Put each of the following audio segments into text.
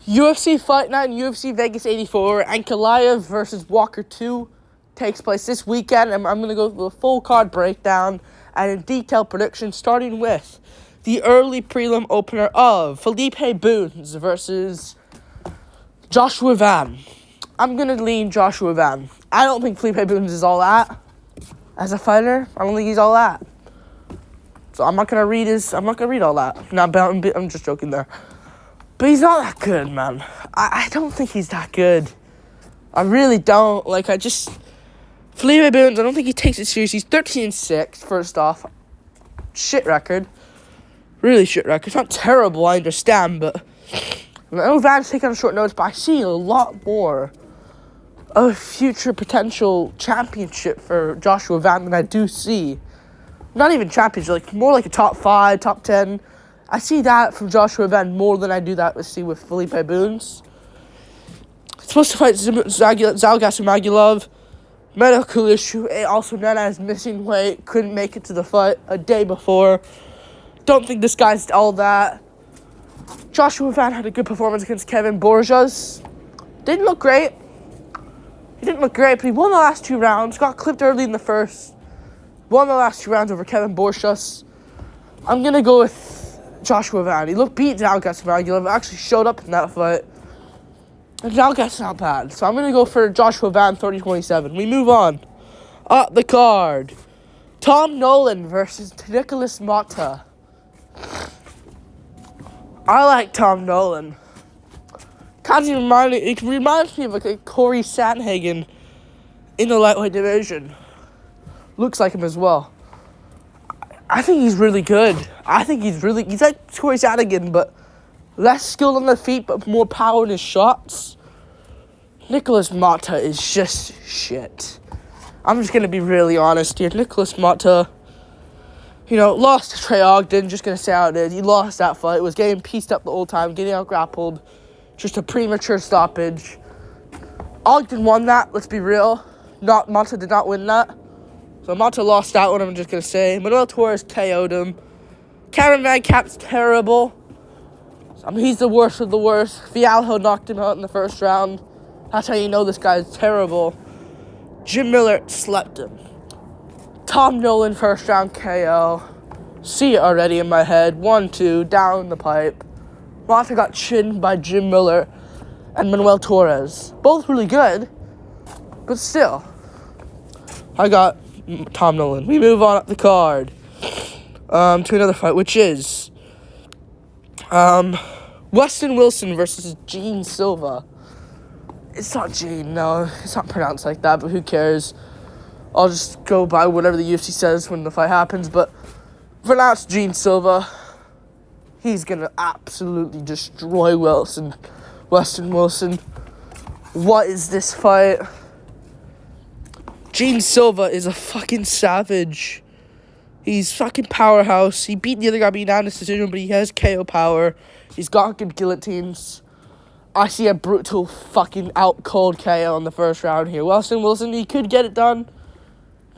UFC Fight Night in UFC Vegas 84, Ankalaev versus Walker 2 takes place this weekend, and I'm going to go through a full card breakdown and a detailed prediction, starting with the early prelim opener of Felipe Bunes versus Joshua Van. I'm going to lean Joshua Van. I don't think Felipe Bunes is all that as a fighter. I don't think he's all that. So I'm not going to read all that. No, I'm just joking there. But he's not that good, man. I don't think he's that good. I really don't. Felipe Bunes, I don't think he takes it serious. He's 13-6, first off. Shit record. Really shit record. It's not terrible, I understand, but I know Van's taking on short notice, but I see a lot more of future potential championship for Joshua Van than I do see. Not even championship, more like a top 5, top 10. I see that from Joshua Van more than I do that with Felipe Bunes. He's supposed to fight Zhalgas Magulov. Medical issue, also known as missing weight. Couldn't make it to the fight a day before. Don't think this guy's all that. Joshua Van had a good performance against Kevin Borjas. Didn't look great. He didn't look great, but he won the last 2 rounds. Got clipped early in the first. Won the last 2 rounds over Kevin Borjas. I'm going to go with Joshua Van. He beat Zhalgas Magulov. Actually showed up in that fight. And Zhalgas not bad. So I'm going to go for Joshua Van 30-27. We move on. Up the card. Tom Nolan versus Nicholas Motta. I like Tom Nolan. It reminds me of a Corey Sandhagen in the lightweight division. Looks like him as well. I think he's really good. He's like Corey Sandhagen, but less skill on the feet, but more power in his shots. Nicholas Motta is just shit. I'm just going to be really honest here. Nicholas Motta, lost to Trey Ogden. Just going to say how it is. He lost that fight. Was getting pieced up the whole time, getting out-grappled. Just a premature stoppage. Ogden won that, let's be real. Motta did not win that. So Motta lost that one, I'm just going to say. Manuel Torres KO'd him. Cameron Van Cap's terrible. He's the worst of the worst. Fialho knocked him out in the first round. That's how you know this guy is terrible. Jim Miller slept him. Tom Nolan, first round KO. See it already in my head. 1-2, down the pipe. Motta got chinned by Jim Miller and Manuel Torres. Both really good, but still. I got Tom Nolan. We move on up the card to another fight, which is Weston Wilson versus Gene Silva. It's not Gene, no. It's not pronounced like that, but who cares? I'll just go by whatever the UFC says when the fight happens, but for now it's Gene Silva. He's going to absolutely destroy Weston Wilson. What is this fight? Gene Silva is a fucking savage. He's fucking powerhouse. He beat the other guy by unanimous decision, but he has KO power. He's got good guillotines. I see a brutal fucking out-cold KO in the first round here. Weston Wilson, he could get it done.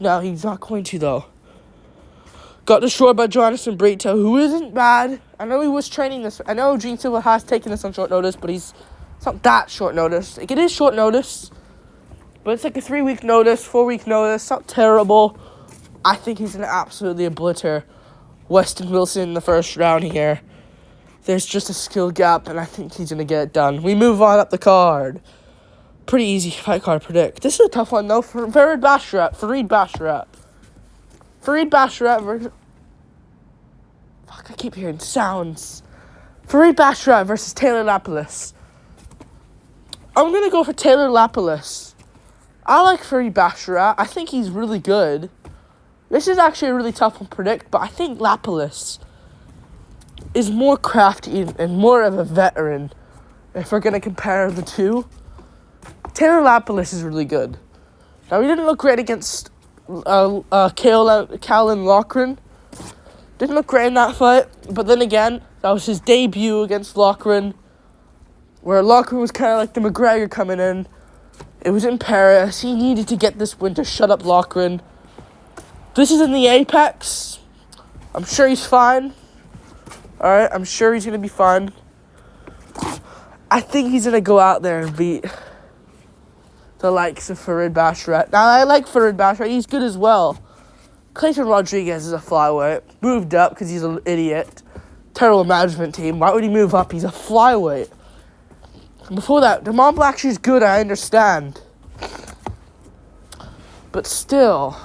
No, he's not going to, though. Got destroyed by Jonathan Brito, who isn't bad. I know he was training this. I know Gene Silva has taken this on short notice, but it's not that short notice. It is short notice, but it's like a 3-week notice, 4-week notice. It's not terrible. I think he's going to absolutely obliterate Weston Wilson in the first round here. There's just a skill gap, and I think he's going to get it done. We move on up the card. Pretty easy fight card to predict. This is a tough one, though, for Fareed Basharat. Fareed Basharat versus... Fuck, I keep hearing sounds. Fareed Basharat versus Taylor Lapilus. I'm going to go for Taylor Lapilus. I like Fareed Basharat. I think he's really good. This is actually a really tough one to predict, but I think Lapilus is more crafty and more of a veteran if we're going to compare the two. Taylor Lapilus is really good. Now, he didn't look great against Callan Loughran. Didn't look great in that fight, but then again, that was his debut against Loughran, where Loughran was kind of like the McGregor coming in. It was in Paris. He needed to get this win to shut up Loughran. This is in the Apex. I'm sure he's fine. Alright, I'm sure he's going to be fine. I think he's going to go out there and beat the likes of Farid Basharat. Now, I like Farid Basharat. He's good as well. Clayton Rodriguez is a flyweight. Moved up because he's an idiot. Terrible management team. Why would he move up? He's a flyweight. And before that, Damon Blackshear's good, I understand. But still,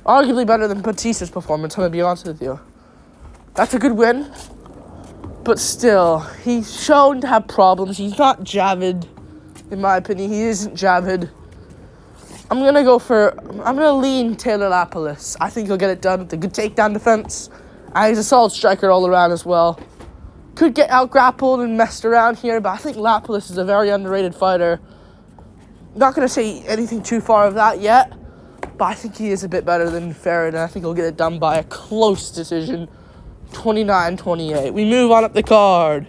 arguably better than Batista's performance, I'm going to be honest with you. That's a good win. But still, he's shown to have problems. He's not Javid, in my opinion. He isn't Javid. I'm going to lean Taylor Lapalus. I think he'll get it done with a good takedown defense. And he's a solid striker all around as well. Could get out-grappled and messed around here, but I think Lapalus is a very underrated fighter. Not going to say anything too far of that yet, but I think he is a bit better than Farid, and I think he'll get it done by a close decision, 29-28. We move on up the card.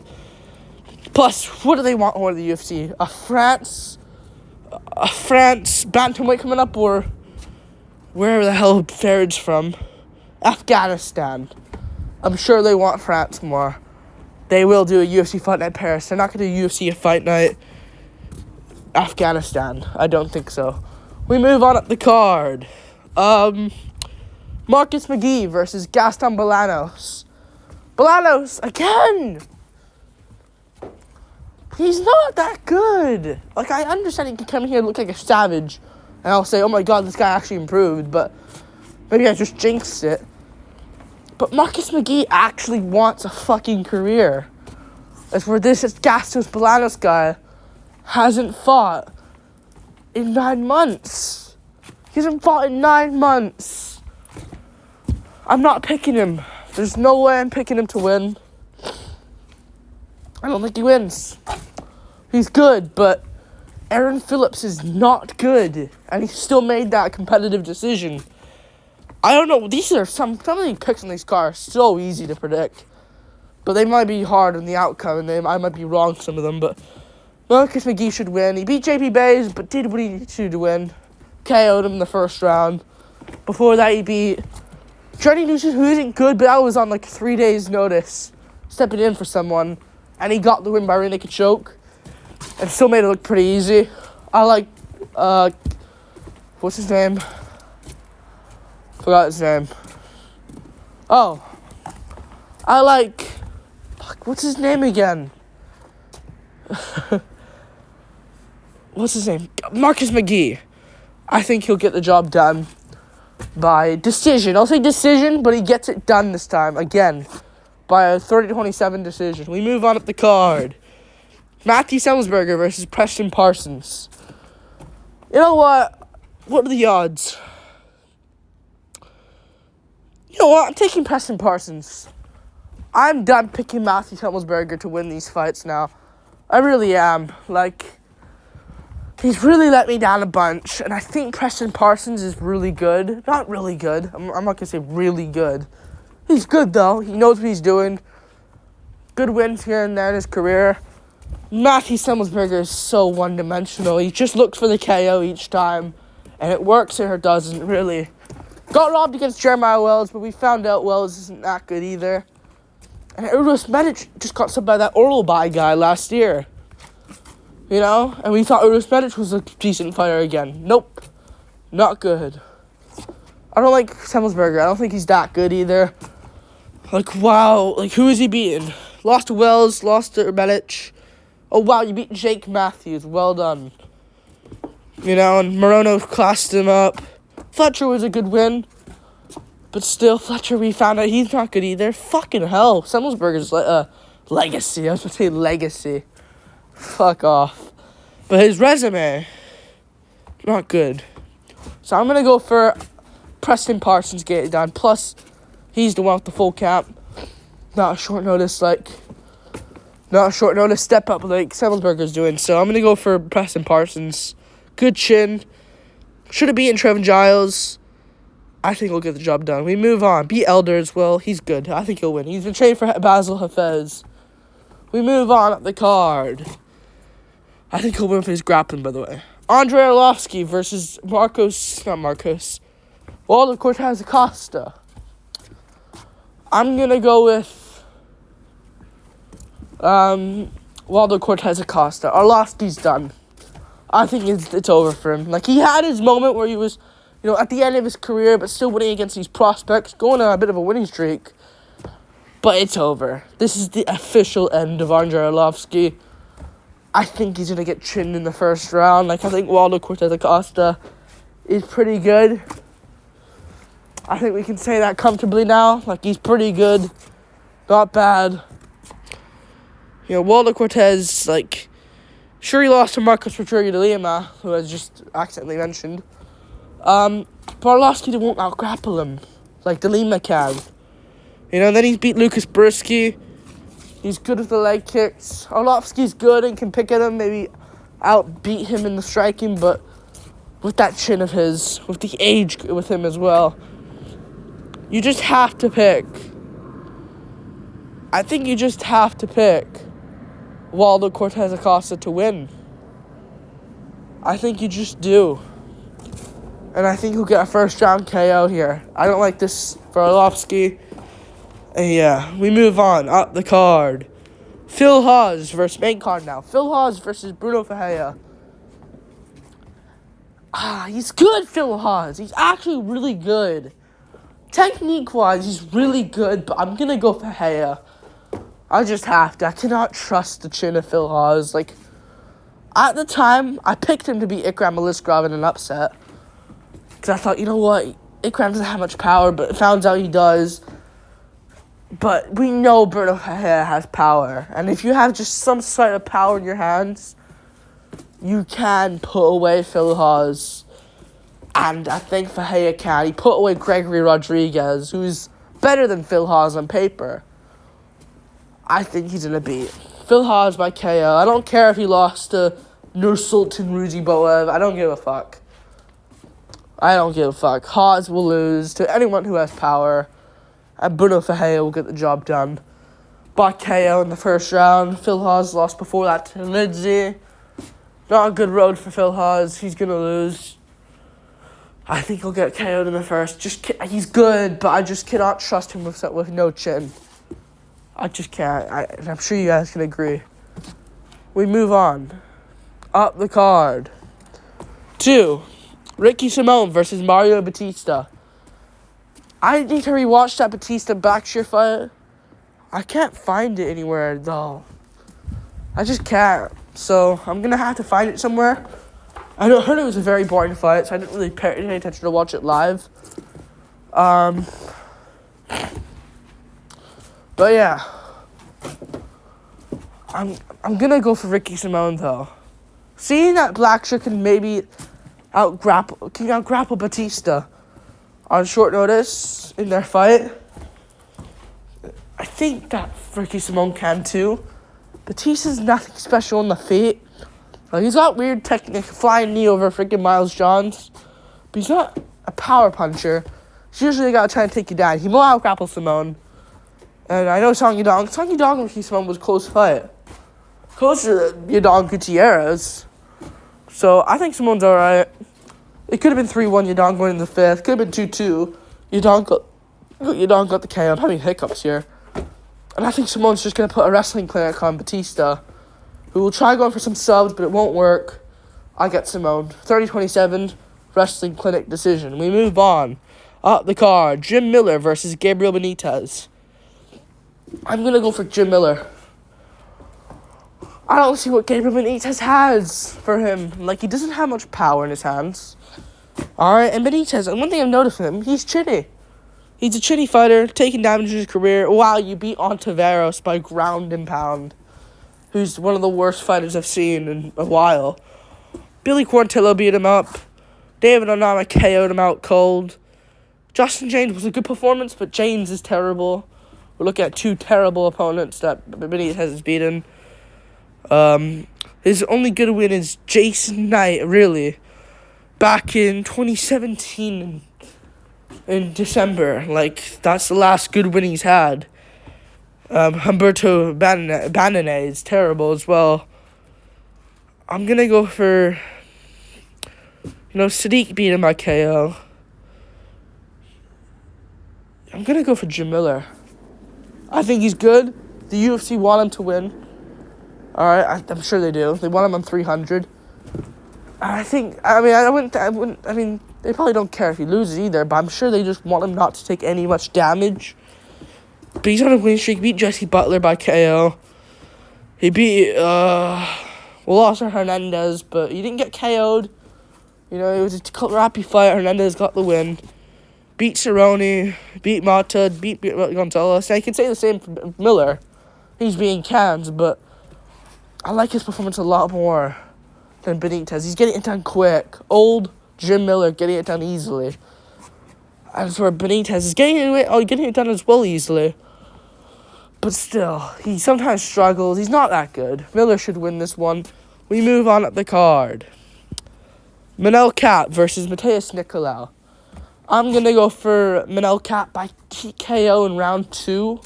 Plus, what do they want more of the UFC? A France bantamweight coming up, or wherever the hell Farid's from? Afghanistan. I'm sure they want France more. They will do a UFC Fight Night Paris. They're not going to do UFC Fight Night Afghanistan. I don't think so. We move on up the card. Marcus McGee versus Gaston Bolanos. Bolanos, again! He's not that good. Like, I understand he can come here and look like a savage. And I'll say, oh my god, this guy actually improved. But maybe I just jinxed it. But Marcus McGee actually wants a fucking career. As for this Gaston Bolanos guy hasn't fought in 9 months. He hasn't fought in 9 months. I'm not picking him. There's no way I'm picking him to win. I don't think he wins. He's good, but Aaron Phillips is not good. And he still made that competitive decision. I don't know. These are some of the picks on these cards are so easy to predict. But they might be hard on the outcome, and I might be wrong some of them. But Marcus McGee should win. He beat JP Bays, but did what he needed to win. KO'd him in the first round. Before that, he beat Johnny Newsom, who isn't good, but that was on like 3 days' notice, stepping in for someone. And he got the win by rear naked choke. And still made it look pretty easy. I like, what's his name? Forgot his name. Oh. I like, what's his name again? What's his name? Marcus McGee. I think he'll get the job done by decision. I'll say decision, but he gets it done this time, again, by a 30-27 decision. We move on up the card. Matthew Semmelsberger versus Preston Parsons. You know what? What are the odds? You know what? I'm taking Preston Parsons. I'm done picking Matthew Semmelsberger to win these fights now. I really am. Like, he's really let me down a bunch. And I think Preston Parsons is really good. Not really good. I'm not going to say really good. He's good, though. He knows what he's doing. Good wins here and there in his career. Matthew Semmelsberger is so one-dimensional. He just looks for the KO each time. And it works or it doesn't, really. Got robbed against Jeremiah Wells, but we found out Wells isn't that good either. And Uros Medic just got subbed by that Orlby guy last year. You know? And we thought Uros Medic was a decent fighter again. Nope. Not good. I don't like Semmelsberger. I don't think he's that good either. Like, wow. Like, who is he beating? Lost to Wells, lost to Medic. Oh, wow, you beat Jake Matthews. Well done. You know, and Morono classed him up. Fletcher was a good win. But still, Fletcher, we found out he's not good either. Fucking hell. Semmelsberger's legacy. I was going to say legacy. Fuck off. But his resume, not good. So I'm going to go for Preston Parsons getting it done. Plus, he's the one with the full camp. Not a short notice step up like Semmelsberger's doing. So I'm going to go for Preston Parsons. Good chin. Should have beaten Trevin Giles. I think he'll get the job done. We move on. Beat Elders. Well, he's good. I think he'll win. He's been trained for Basil Hafez. We move on up the card. I think he'll win for his grappling, by the way. Andrei Arlovsky versus Waldo Cortez Acosta. I'm going to go with Waldo Cortez Acosta. Arlovsky's done. I think it's over for him. Like, he had his moment where he was, at the end of his career, but still winning against these prospects, going on a bit of a winning streak. But it's over. This is the official end of Andrei Arlovsky. I think he's going to get chinned in the first round. Like, I think Waldo Cortez Acosta is pretty good. I think we can say that comfortably now. Like, he's pretty good. Not bad. Waldo Cortez, sure, he lost to Marcos Rodriguez de Lima, who I just accidentally mentioned. But Arlovsky won't out-grapple him like de Lima can. Then he's beat Lucas Brzezski. He's good with the leg kicks. Arlovsky's good and can pick at him, maybe outbeat him in the striking, but with that chin of his, with the age with him as well, you just have to pick. I think you just have to pick Waldo Cortez Acosta to win. I think you just do. And I think he'll get a first round KO here. I don't like this for Arlovsky. And yeah, we move on. Up the card. Phil Hawes versus main card now. Phil Hawes versus Bruno Ferreira. He's good, Phil Hawes. He's actually really good. Technique-wise, he's really good, but I'm going to go Ferreira. I just have to. I cannot trust the chin of Phil Hawes. At the time, I picked him to beat Ikram Aliskerov in an upset. Because I thought, Ikram doesn't have much power, but it found out he does. But we know Bruno Ferreira has power. And if you have just some sort of power in your hands, you can put away Phil Hawes. And I think Ferreira can. He put away Gregory Rodriguez, who's better than Phil Hawes on paper. I think he's going to beat Phil Hawes by KO. I don't care if he lost to Nursultan Ruziboev. I don't give a fuck. Hawes will lose to anyone who has power. And Bruno Ferreira will get the job done by KO in the first round. Phil Hawes lost before that to Lidzi. Not a good road for Phil Hawes. He's going to lose. I think he'll get KO'd in the first. He's good, but I just cannot trust him with no chin. I just can't. I'm sure you guys can agree. We move on. Up the card. 2. Ricky Simón versus Mario Batista. I need to rewatch that Batista-Blackshear fight. I can't find it anywhere, though. I just can't. So, I'm going to have to find it somewhere. I heard it was a very boring fight, so I didn't really pay any attention to watch it live. But yeah, I'm gonna go for Ricky Simón though. Seeing that Blackshear can maybe out-grapple Batista on short notice in their fight, I think that Ricky Simón can too. Batista's nothing special on the feet. He's got weird technique, flying knee over freaking Miles Johns, but he's not a power puncher. He's usually got to try and take you down. He will out-grapple Simón. And I know Song Yadong and Ricky Simón was a close fight. Closer to Yadong Gutierrez. So I think Simon's alright. It could have been 3-1 Yadong going in the 5th. Could have been 2-2. Yadong got the KO. I'm having hiccups here. And I think Simon's just going to put a wrestling clinic on Batista, who will try going for some subs, but it won't work. I get Simón. 30-27, wrestling clinic decision. We move on. Up the card, Jim Miller versus Gabriel Benitez. I'm going to go for Jim Miller. I don't see what Gabriel Benitez has for him. He doesn't have much power in his hands. Alright, and Benitez, and one thing I've noticed with him, he's chinny. He's a chinny fighter, taking damage in his career. Wow, you beat Ontiveros by ground and pound, who's one of the worst fighters I've seen in a while. Billy Quarantillo beat him up. David Onama KO'd him out cold. Justin James was a good performance, but James is terrible. We're looking at 2 terrible opponents that Benitez has beaten. His only good win is Jason Knight, really. Back in 2017 in December. That's the last good win he's had. Humberto Banane is terrible as well. I'm going to go for, Sadiq beat him by KO. I'm going to go for Jim Miller. I think he's good. The UFC want him to win. All right, I'm sure they do. They want him on 300. I mean, they probably don't care if he loses either, but I'm sure they just want him not to take any much damage. But he's on a win streak. He beat Jesse Butler by KO. He beat, Oscar Hernandez, but he didn't get KO'd. You know, it was a crappy fight. Hernandez got the win. Beat Cerrone, beat Mata, beat Gonzalez. And I can say the same for Miller. He's being canned, but I like his performance a lot more than Benitez. He's getting it done quick. Old Jim Miller getting it done easily. As for Benitez, is getting it done as well easily. But still, he sometimes struggles. He's not that good. Miller should win this one. We move on up the card. Manel Kape versus Matheus Nicolau. I'm going to go for Manel Kape by TKO in round 2.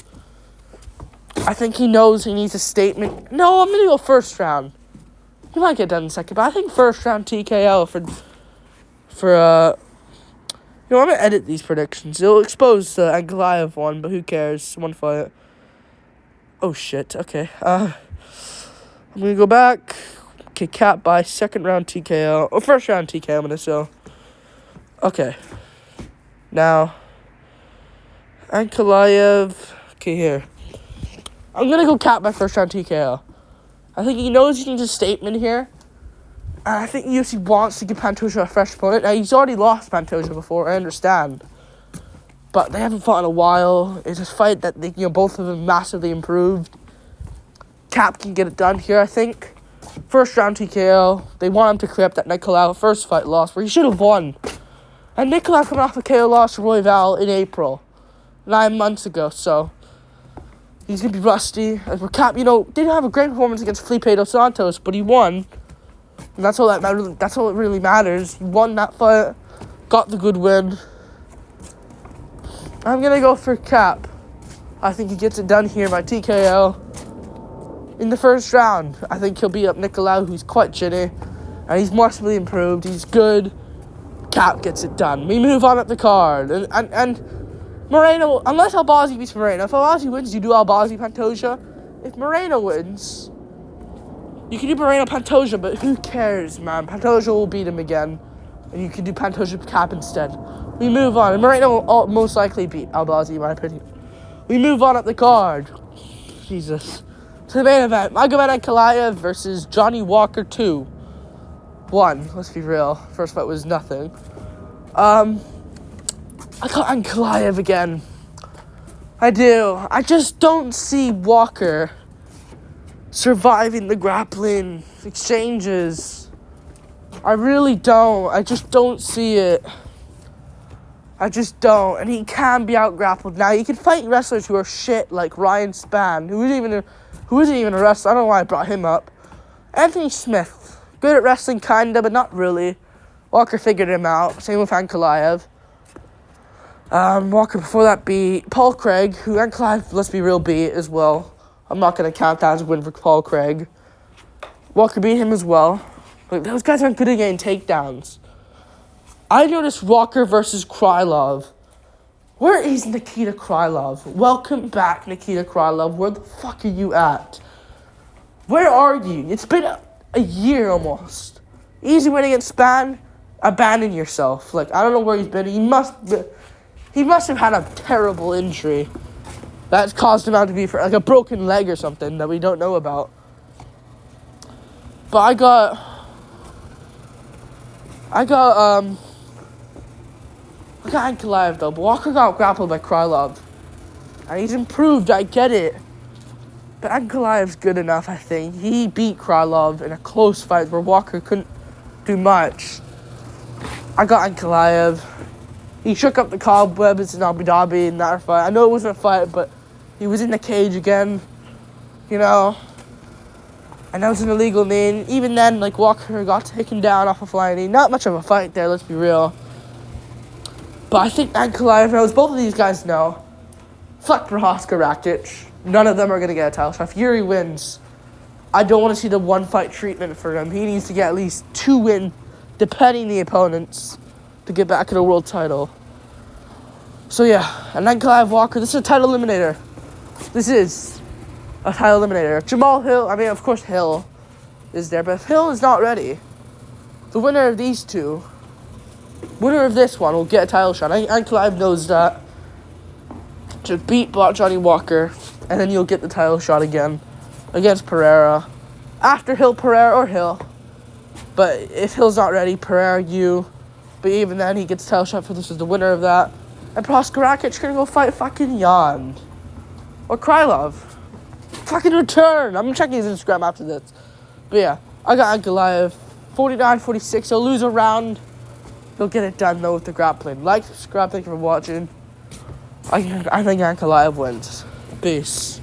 I think he knows he needs a statement. No, I'm going to go first round. He might get done in second, but I think first round TKO I'm going to edit these predictions. It'll expose the Ankalaev one, but who cares? One fight. Oh, shit. Okay. I'm going to go back. Okay, Kape by second round TKO. Or first round TKO, I'm going to say. Okay. Now, Ankalaev. Okay, here. I'm going to go Kape by first round TKO. I think he knows he needs a statement here. And I think UFC wants to give Pantoja a fresh opponent. Now, he's already lost Pantoja before, I understand. But they haven't fought in a while. It's a fight that both of them massively improved. Kape can get it done here, I think. First round TKO. They want him to clear up that Nicolau first fight loss where he should have won. And Nicolau coming off a KO loss to Royval in April. 9 months ago, so he's going to be rusty. As for Kape, didn't have a great performance against Felipe dos Santos, but he won. And that's all that really matters. He won that fight, got the good win. I'm going to go for Kape. I think he gets it done here by TKO. In the first round, I think he'll beat up Nicolau, who's quite shitty. And he's massively improved. He's good. Kape gets it done. We move on up the card. And Moreno, unless Albazi beats Moreno. If Albazi wins, you do Albazi Pantoja. If Moreno wins, you can do Moreno Pantoja, but who cares, man? Pantoja will beat him again. And you can do Pantoja Kape instead. We move on. And Moreno will most likely beat Albazi, in my opinion. We move on up the card. Jesus. To the main event, Magomed Ankalaev versus Johnny Walker 2. 1. Let's be real. First fight was nothing. I got Ankalaev again. I do. I just don't see Walker surviving the grappling exchanges. I really don't. I just don't see it. I just don't. And he can be out-grappled. Now, you can fight wrestlers who are shit, like Ryan Spann, who isn't even a wrestler. I don't know why I brought him up. Anthony Smith. Good at wrestling, kinda, but not really. Walker figured him out. Same with Ankalaev. Walker before that beat Paul Craig, who Ankalaev, let's be real, beat as well. I'm not going to count that as a win for Paul Craig. Walker beat him as well. But those guys aren't good at getting takedowns. I noticed Walker versus Krylov. Where is Nikita Krylov? Welcome back, Nikita Krylov. Where the fuck are you at? Where are you? It's been a year almost. Easy win against Spann. Abandon yourself. Like, I don't know where he's been. He must have had a terrible injury that's caused him out to be for like a broken leg or something that we don't know about. But I got Ankalaev though. But Walker got grappled by Krylov. And he's improved, I get it. But Ankalaev's good enough, I think. He beat Krylov in a close fight where Walker couldn't do much. I got Ankalaev. He shook up the cobwebs in Abu Dhabi in that fight. I know it wasn't a fight, but he was in the cage again. And that was an illegal knee. And even then, like, Walker got taken down off a flying knee. Not much of a fight there, let's be real. But I think Ankalaev knows, both of these guys know. Fuck Prohaska Rakic. None of them are going to get a title shot. If Yuri wins, I don't want to see the one-fight treatment for him. He needs to get at least 2 wins, depending the opponents, to get back in a world title. So, yeah. And Ankalaev Walker, this is a title eliminator. This is. a title eliminator. Jamal Hill, I mean, of course Hill is there, but if Hill is not ready, the winner of these two, winner of this one will get a title shot. Ankalaev knows that. To beat Johnny Walker, and then you'll get the title shot again against Pereira. After Hill, Pereira, or Hill. But if Hill's not ready, Pereira, you. But even then, he gets a title shot for this as the winner of that. And Proskar Rakic's gonna go fight fucking Jan. Or Krylov. Fucking return. I'm checking his Instagram after this. But yeah, I got Ankalaev. 49-46. He'll lose a round. He'll get it done, though, with the grappling. Like, subscribe. Thank you for watching. I think Ankalaev wins. Peace.